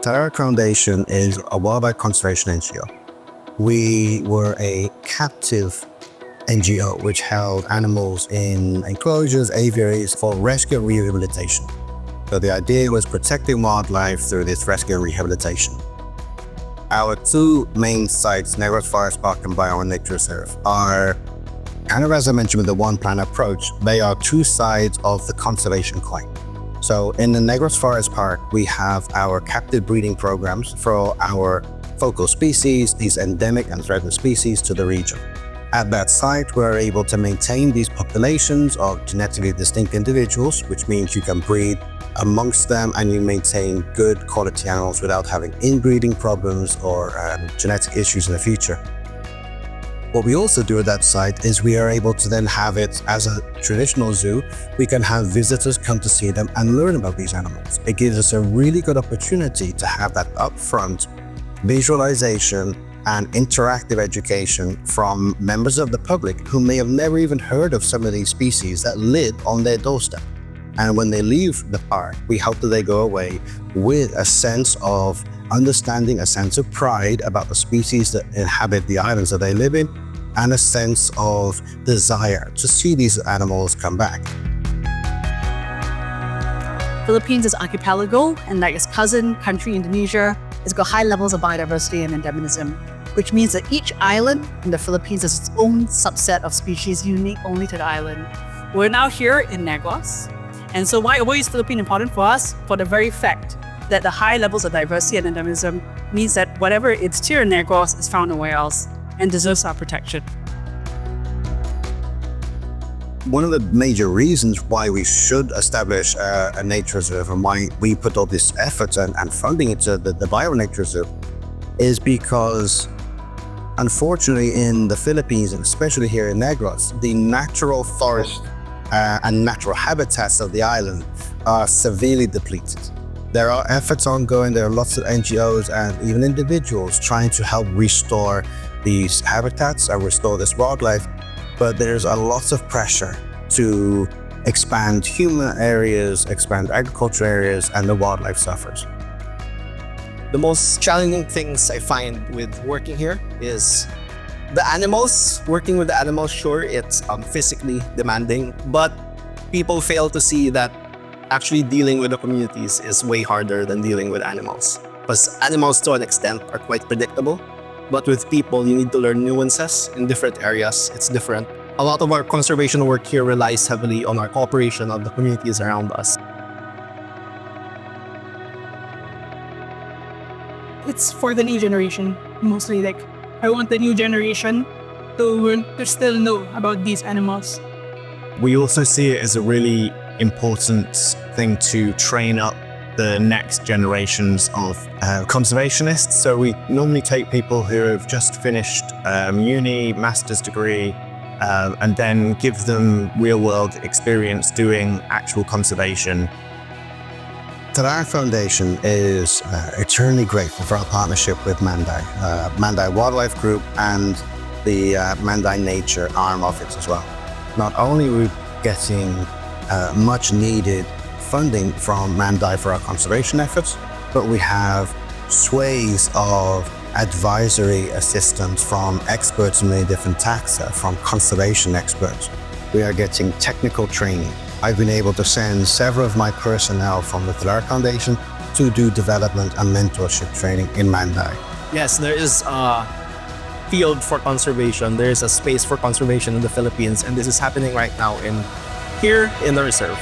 Talarak Foundation is a wildlife conservation NGO. We were a captive NGO which held animals in enclosures, aviaries for rescue and rehabilitation. So the idea was protecting wildlife through this rescue and rehabilitation. Our two main sites, West Visayas Park and Mandai Nature Reserve, are kind of, as I mentioned, with the one plan approach. They are two sides of the conservation coin. So in the West Visayas Park, we have our captive breeding programs for our focal species, these endemic and threatened species to the region. At that site, we're able to maintain these populations of genetically distinct individuals, which means you can breed amongst them and you maintain good quality animals without having inbreeding problems or genetic issues in the future. What we also do at that site is we are able to then have it as a traditional zoo. We can have visitors come to see them and learn about these animals. It gives us a really good opportunity to have that upfront visualization and interactive education from members of the public who may have never even heard of some of these species that live on their doorstep. And when they leave the park, we hope that they go away with a sense of understanding, a sense of pride about the species that inhabit the islands that they live in, and a sense of desire to see these animals come back. Philippines is archipelago, and like its cousin country, Indonesia, it's got high levels of biodiversity and endemism, which means that each island in the Philippines has its own subset of species unique only to the island. We're now here in Negros. And so why is Philippines important for us? For the very fact that the high levels of diversity and endemism means that whatever it's here in Negros is found nowhere else and deserves our protection. One of the major reasons why we should establish a nature reserve and why we put all this effort and funding into the bio-nature reserve is because, unfortunately, in the Philippines, and especially here in Negros, the natural forest and natural habitats of the island are severely depleted. There are efforts ongoing, there are lots of NGOs and even individuals trying to help restore these habitats and restore this wildlife, but there's a lot of pressure to expand human areas, expand agricultural areas, and the wildlife suffers. The most challenging things I find with working here is the animals. Working with the animals, sure, it's physically demanding, but people fail to see that actually dealing with the communities is way harder than dealing with animals. Because animals, to an extent, are quite predictable, but with people, you need to learn nuances in different areas. It's different. A lot of our conservation work here relies heavily on our cooperation of the communities around us. It's for the new generation, mostly. Like, I want the new generation to still know about these animals. We also see it as a really important thing to train up the next generations of conservationists. So we normally take people who have just finished uni, master's degree, and then give them real-world experience doing actual conservation. Talarak Foundation is eternally grateful for our partnership with Mandai Wildlife Group and the Mandai Nature arm of it as well. Not only are we getting much needed funding from Mandai for our conservation efforts, but we have swathes of advisory assistance from experts in many different taxa, from conservation experts. We are getting technical training. I've been able to send several of my personnel from the Talarak Foundation to do development and mentorship training in Mandai. Yes, there is a field for conservation. There is a space for conservation in the Philippines, and this is happening right now here in the reserve.